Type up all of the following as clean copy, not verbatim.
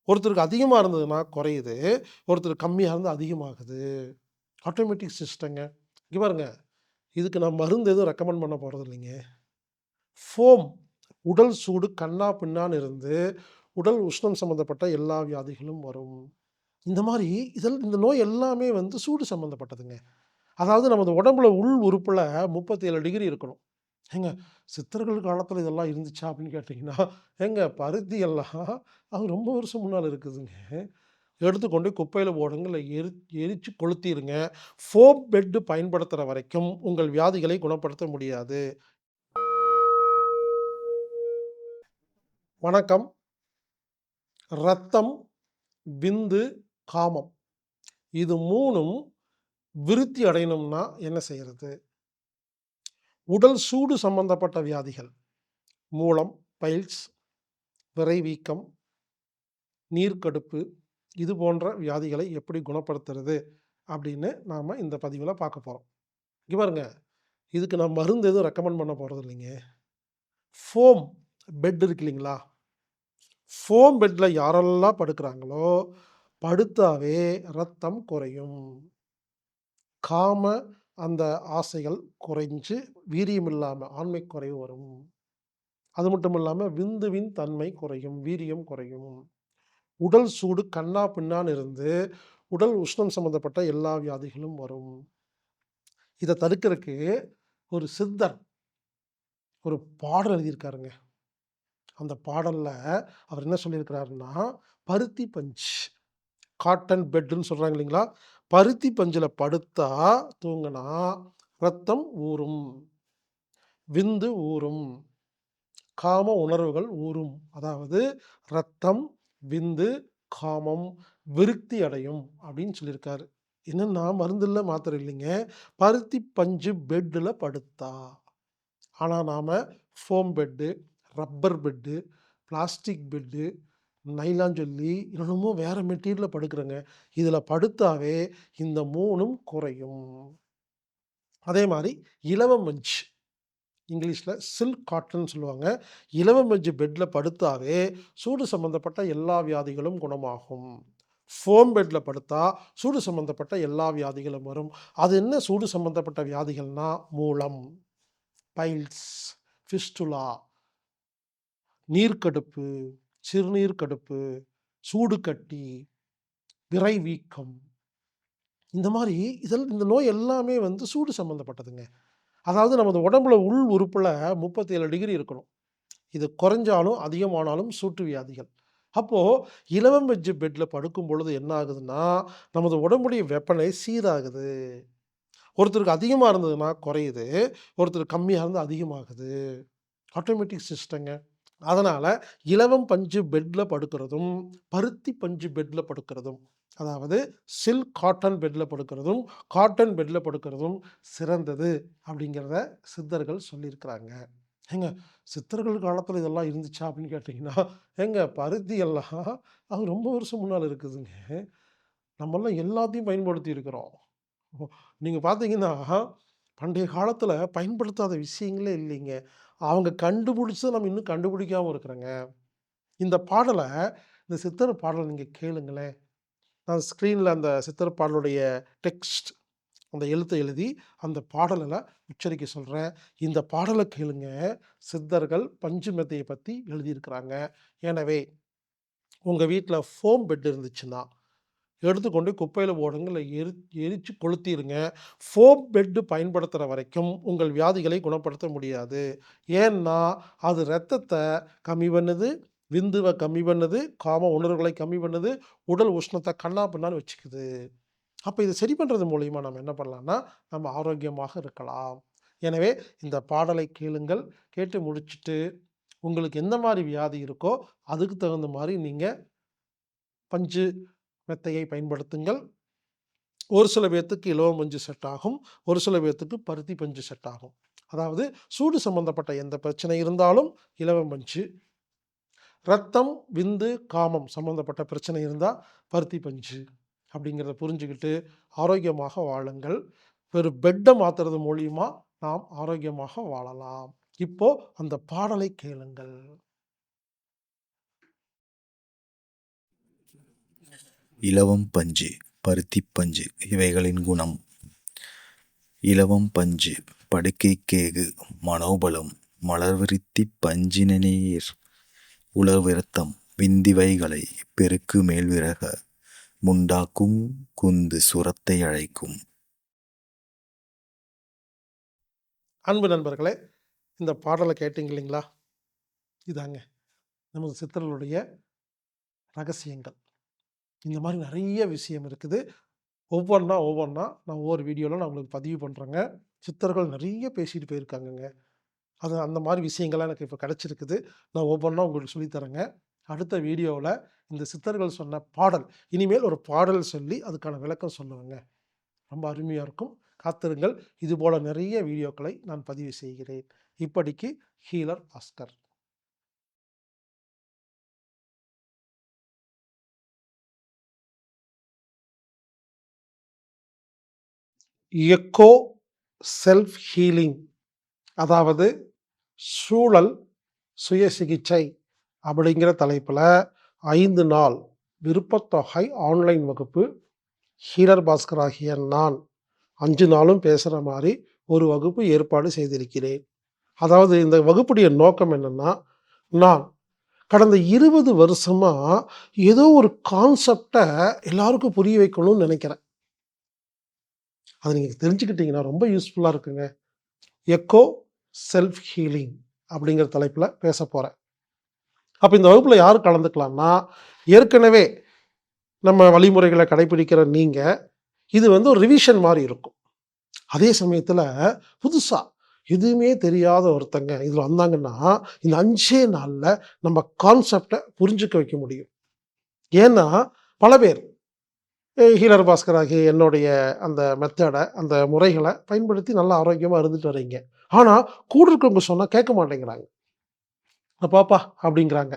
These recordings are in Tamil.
ஒருத்தருக்கு அதிகமாக இருந்ததுன்னா குறையுது, ஒருத்தருக்கு கம்மியாக இருந்தால் அதிகமாகுது. ஆட்டோமேட்டிக் சிஸ்டங்க. இங்கே பாருங்க, இதுக்கு நான் மருந்து எதுவும் ரெக்கமெண்ட் பண்ண போகிறது இல்லைங்க. ஃபோம் உடல் சூடு கன்னா பின்னான்னு இருந்து உடல் உஷ்ணம் சம்மந்தப்பட்ட எல்லா வியாதிகளும் வரும். இந்த மாதிரி இந்த நோய் எல்லாமே வந்து சூடு சம்மந்தப்பட்டதுங்க. அதாவது நமது உடம்புல உள் உறுப்புல 37 டிகிரி இருக்கணும். ஏங்க சித்தர்கள் காலத்தில இதெல்லாம் இருந்துச்சா அப்படின்னு கேட்டிங்கன்னா, ஏங்க பருத்தி எல்லாம் அது ரொம்ப வருஷம் முன்னால இருக்குதுங்க. எடுத்து கொண்டு போய் குப்பையில போடுங்க, இல்ல எரிச்சு கொளுத்திருங்க. ஃபோம் பெட் பயன்படுத்துற வரைக்கும் உங்கள் வியாதிகளை குணப்படுத்த முடியாது. வணக்கம். ரத்தம், விந்து, காமம். இது 3ம் விருத்தி அடையணும்னா என்ன செய்றது? உடல் சூடு சம்பந்தப்பட்ட வியாதிகள். மூலம், பைல்ஸ், விரைவீக்கம், நீர்க்கடுப்பு இது போன்ற வியாதிகளை எப்படி குணப்படுத்துறது? அப்படின்னு நாம இந்த பதிவுல பார்க்க போறோம். இங்க பாருங்க, இதுக்கு நான் மருந்து எதுவும் ரெக்கமெண்ட் பண்ண போறது இல்லைங்க. ஃபோம் பெட் இருக்கு இல்லைங்களா? ஃபோம் பெட்ல யாரெல்லாம் படுக்குறாங்களோ, படுத்தாவே ரத்தம் குறையும். காம அந்த ஆசைகள் குறைஞ்சு வீரியம் இல்லாம ஆண்மை குறைவு வரும். அது மட்டும் இல்லாம விந்துவின் தன்மை குறையும், வீரியம் குறையும். உடல் சூடு கன்னா பின்னான்னு இருந்து உடல் உஷ்ணம் சம்மந்தப்பட்ட எல்லா வியாதிகளும் வரும். இத தடுக்கிறதுக்கு ஒரு சித்தர் ஒரு பாடல் எழுதியிருக்காருங்க. அந்த பாடல்ல அவர் என்ன சொல்லியிருக்கிறாருன்னா, பருத்தி பஞ்ச் காட்டன் பெட்டுன்னு சொல்றாங்க இல்லைங்களா? பருத்தி பஞ்சுல படுத்தா தூங்குனா ரத்தம் ஊரும், விந்து ஊரும், காம உணர்வுகள் ஊரும். அதாவது ரத்தம், விந்து, காமம் விருத்தி அடையும் அப்படின்னு சொல்லியிருக்காரு. என்னன்னா மருந்து இல்ல, மாத்திரை இல்லைங்க. பருத்தி பஞ்சு பெட்டுல படுத்தா. ஆனா நாம foam bed, rubber bed, plastic bed, nylon சொல்லி என்னென்னமோ வேற மெட்டீரியல்ல படுக்கிறோங்க. இதுல படுத்தாவே இந்த 3ம் குறையும். அதே மாரி இலவ மஞ்சு இங்கிலீஷ்ல சில்க் காட்டன்னு சொல்லுவாங்க. இலவ மஞ்சு பெட்ல படுத்தாவே சூடு சம்பந்தப்பட்ட எல்லா வியாதிகளும் குணமாகும். ஃபோம் பெட்ல படுத்தா சூடு சம்பந்தப்பட்ட எல்லா வியாதிகளும் வரும். அது என்ன சூடு சம்பந்தப்பட்ட வியாதிகள்னா, மூலம், பைல்ஸ், ஃபிஸ்டுலா, நீர்க்கடுப்பு, சிறுநீர் கடுப்பு, சூடுக்கட்டி, விரைவீக்கம். இந்த மாரி இந்த நோய் எல்லாமே வந்து சூடு சம்மந்தப்பட்டதுங்க. அதாவது நமது உடம்புல உள் உறுப்புல 37 டிகிரி இருக்கணும். இது குறைஞ்சாலும், அதிகமானாலும் சூட்டு வியாதிகள். அப்போ இலவம் பஞ்சு பெட்ல படுக்கும் பொழுது என்ன ஆகுதுன்னா, நமது உடம்புடைய வெப்பநிலை சீராகுது. ஒருத்தருக்கு அதிகமா இருந்ததுன்னா குறையுது, ஒருத்தருக்கு கம்மியா இருந்தா அதிகமாகுது. ஆட்டோமேட்டிக் சிஸ்டங்க. அதனால இலவம் பஞ்சு பெட்ல படுக்கிறதும், பருத்தி பஞ்சு பெட்ல படுக்கிறதும், அதாவது சில்க் காட்டன் பெட்ல படுக்கிறதும், காட்டன் பெட்ல படுக்கிறதும் சிறந்தது அப்படிங்கிறத சித்தர்கள் சொல்லியிருக்கிறாங்க. ஏங்க சித்தர்கள் காலத்துல இதெல்லாம் இருந்துச்சா அப்படின்னு கேட்டீங்கன்னா, ஏங்க பருத்தி எல்லாம் அது ரொம்ப வருஷம் முன்னால இருக்குதுங்க. நம்மலாம் எல்லாத்தையும் பயன்படுத்தி இருக்கிறோம். நீங்க பார்த்தீங்கன்னா, பண்டைய காலத்துல பயன்படுத்தாத விஷயங்களே இல்லைங்க. அவங்க கண்டுபிடிச்சத நம்ம இன்னும் கண்டுபிடிக்காம இருக்கிறோங்க. இந்த பாடல இந்த சித்தர் பாடல நீங்க கேளுங்களேன். நான் ஸ்க்ரீன்ல அந்த சித்தர் பாடலுடைய டெக்ஸ்ட் அந்த எழுத்த எழுதி, அந்த பாடல உச்சரிக்க சொல்றேன். இந்த பாடல கேளுங்க. சித்தர்கள் பஞ்சு மெத்தைய பத்தி எழுதியிருக்கிறாங்க. எனவே, உங்க வீட்ல ஃபோம் பெட் இருந்துச்சுன்னா, எடுத்துக்கொண்டு குப்பையில போடுங்க. இல்ல எரிச்சு கொளுத்திருங்க. ஃபோம் பெட் பயன்படுத்துற வரைக்கும் உங்கள் வியாதிகளை குணப்படுத்த முடியாது. ஏன்னா, அது ரத்தத்த கம்மி பண்ணுது, விந்துவ கம்மி பண்ணுது, காம உணர்வுகளை கம்மி பண்ணுது, உடல் உஷ்ணத்த கன்னா பின்னான்னு வச்சுக்குது. அப்ப இத சரி பண்றது மூலியமா நம்ம என்ன பண்ணலாம்னா, நம்ம ஆரோக்கியமாக இருக்கலாம். எனவே இந்த பாடலை கேளுங்கள். கேட்டு முடிச்சுட்டு, உங்களுக்கு எந்த மாரி வியாதி இருக்கோ, அதுக்கு தகுந்த மாரி நீங்க பஞ்சு மெத்தையை பயன்படுத்துங்கள். ஒரு சில பேத்துக்கு இலவ மஞ்சு செட் ஆகும். ஒரு சில பேத்துக்கு பருத்தி பஞ்சு செட் ஆகும். அதாவது சூடு சம்பந்தப்பட்ட எந்த பிரச்சனை இருந்தாலும் இலவ மஞ்சு. ரத்தம், விந்து, காமம் சம்பந்தப்பட்ட பிரச்சனை இருந்தா பருத்தி பஞ்சு. அப்படிங்கிறத புரிஞ்சுகிட்டு ஆரோக்கியமாக வாழுங்கள். வெறும் பெட்ட மாத்துறது மூலியமா நாம் ஆரோக்கியமாக வாழலாம். இப்போ அந்த பாடலை கேளுங்கள். இலவம் பஞ்சு, பருத்திப் பஞ்சு இவைகளின் குணம். இலவம் பஞ்சு படுக்கைக்கேகு மனோபலம் மலர்விருத்திப் பஞ்சினநீர் உளவிருத்தம் விந்திவைகளை பெருக்கு மேல்விரக முண்டாக்கும் குந்து சுரத்தை அழைக்கும். அன்பு நண்பர்களே, இந்த பாடலை கேட்டீங்க இல்லைங்களா? இதாங்க நமது சித்தர்களுடைய ரகசியங்கள். இந்த மாதிரி நிறைய விஷயம் இருக்குது. ஒவ்வொன்றா நான் ஒவ்வொரு வீடியோவில் நான் உங்களுக்கு பதிவு பண்ணுறேங்க. சித்தர்கள் நிறைய பேசிட்டு போயிருக்காங்கங்க. அது அந்த மாதிரி விஷயங்கள்லாம் எனக்கு இப்போ கிடச்சிருக்குது. நான் ஒவ்வொன்றா உங்களுக்கு சொல்லித்தரேங்க. அடுத்த வீடியோவில் இந்த சித்தர்கள் சொன்ன பாடல், இனிமேல் ஒரு பாடல் சொல்லி அதுக்கான விளக்கம் சொல்லுவேங்க. ரொம்ப அருமையாக இருக்கும். காத்திருங்கள். இதுபோல் நிறைய வீடியோக்களை நான் பதிவு செய்கிறேன். இப்படிக்கு healer Bhaskar. Echo self healing, அதாவது சூழல் சுய சிகிச்சை அப்படிங்கிற தலைப்பில் 5 நாள் விருப்பத்தொகை ஆன்லைன் வகுப்பு ஹீலர் பாஸ்கர் ஆகிய நான் 5 நாளும் பேசுகிற மாதிரி ஒரு வகுப்பு ஏற்பாடு செய்திருக்கிறேன். அதாவது இந்த வகுப்புடைய நோக்கம் என்னென்னா, நான் கடந்த 20 வருஷமாக ஏதோ ஒரு கான்செப்டை எல்லாருக்கும் புரிய வைக்கணும்னு நினைக்கிறேன். அதை நீங்கள் தெரிஞ்சுக்கிட்டிங்கன்னா ரொம்ப யூஸ்ஃபுல்லாக இருக்குங்க. எக்கோ செல்ஃப் ஹீலிங் அப்படிங்கிற தலைப்பில் பேச போகிறேன். அப்போ இந்த வகுப்பில் யார் கலந்துக்கலாம்னா, ஏற்கனவே நம்ம வழிமுறைகளை கடைபிடிக்கிற நீங்கள், இது ஒரு ரிவிஷன் மாதிரி இருக்கும். அதே சமயத்தில் புதுசாக எதுவுமே தெரியாத ஒருத்தங்க இதில் வந்தாங்கன்னா, இந்த 5 நாளில் நம்ம கான்செப்டை புரிஞ்சுக்க வைக்க முடியும். ஏன்னா பல பேர் ஹீலர் பாஸ்கர் ஆகிய என்னுடைய அந்த மெத்தடை, அந்த முறைகளை பயன்படுத்தி நல்லா ஆரோக்கியமாக இருந்துட்டு வரீங்க. ஆனால் கூட இருக்கிறவங்க சொன்னால் கேட்க மாட்டேங்கிறாங்க. பாப்பா அப்படிங்கிறாங்க.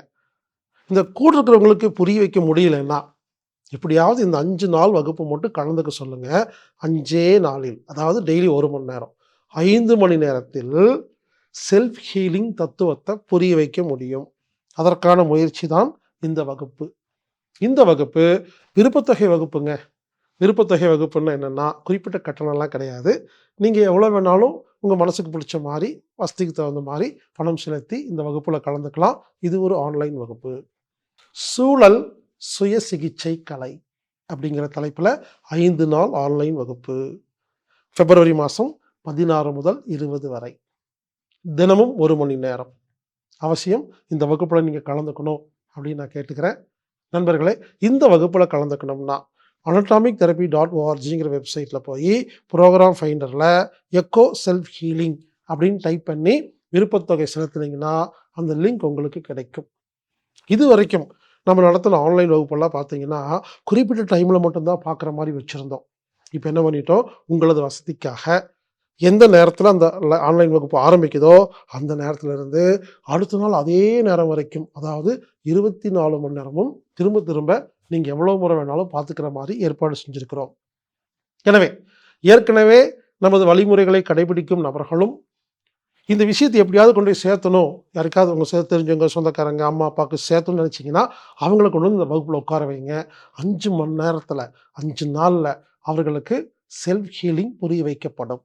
இந்த கூட இருக்கிறவங்களுக்கு புரிய வைக்க முடியலன்னா, எப்படியாவது இந்த 5 நாள் வகுப்பு மட்டும் கலந்துக்க சொல்லுங்கள். 5 நாளில், அதாவது டெய்லி 1 மணி நேரம், 5 மணி நேரத்தில் செல்ஃப் ஹீலிங் தத்துவத்தை புரிய வைக்க முடியும். அதற்கான முயற்சி தான் இந்த வகுப்பு. இந்த வகுப்பு விருப்பத்தொகை வகுப்புங்க. விருப்பத்தொகை வகுப்புன்னா என்னென்னா, குறிப்பிட்ட கட்டணம்லாம் கிடையாது. நீங்கள் எவ்வளோ வேணாலும் உங்கள் மனசுக்கு பிடிச்ச மாதிரி, வசதிக்கு தகுந்த மாதிரி பணம் செலுத்தி இந்த வகுப்பில் கலந்துக்கலாம். இது ஒரு ஆன்லைன் வகுப்பு. சூழல் சுய சிகிச்சை கலை அப்படிங்கிற தலைப்பில் 5 நாள் ஆன்லைன் வகுப்பு. பிப்ரவரி மாதம் 16 முதல் 20 வரை, தினமும் 1 மணி நேரம். அவசியம் இந்த வகுப்பில் நீங்கள் கலந்துக்கணும் அப்படின்னு நான் கேட்டுக்கிறேன். நண்பர்களே, இந்த வகுப்பில் கலந்துக்கணும்னா anatomic-therapy.orgங்கிற வெப்சைட்டில் போய் ப்ரோக்ராம் ஃபைண்டரில் எக்கோ செல்ஃப் ஹீலிங் அப்படின்னு டைப் பண்ணி விருப்பத்தொகை செலுத்துனீங்கன்னா அந்த லிங்க் உங்களுக்கு கிடைக்கும். இது வரைக்கும் நம்ம நடத்தின ஆன்லைன் வகுப்பெல்லாம் பார்த்தீங்கன்னா குறிப்பிட்ட டைமில் மட்டும்தான் பார்க்குற மாதிரி வச்சுருந்தோம். இப்போ என்ன பண்ணிட்டோம், உங்களது வசதிக்காக எந்த நேரத்தில் அந்த ஆன்லைன் வகுப்பு ஆரம்பிக்குதோ அந்த நேரத்திலிருந்து அடுத்த நாள் அதே நேரம் வரைக்கும், அதாவது 24 மணி நேரமும் திரும்ப திரும்ப நீங்கள் எவ்வளோ முறை வேணாலும் பார்த்துக்கிற மாதிரி ஏற்பாடு செஞ்சுருக்கிறோம். எனவே ஏற்கனவே நமது வழிமுறைகளை கடைபிடிக்கும் நபர்களும் இந்த விஷயத்தை எப்படியாவது கொண்டு போய் சேர்த்தணும், யாருக்காவது உங்கள் தெரிஞ்சவங்க, சொந்தக்காரங்க, அம்மா அப்பாவுக்கு சேர்த்தணும்னு நினச்சிங்கன்னா அவங்களை கொண்டு வந்து இந்த வகுப்பில் உட்கார வைங்க. 5 மணி நேரத்தில் 5 நாளில் அவர்களுக்கு செல்ஃப் ஹீலிங் புரிய வைக்கப்படும்.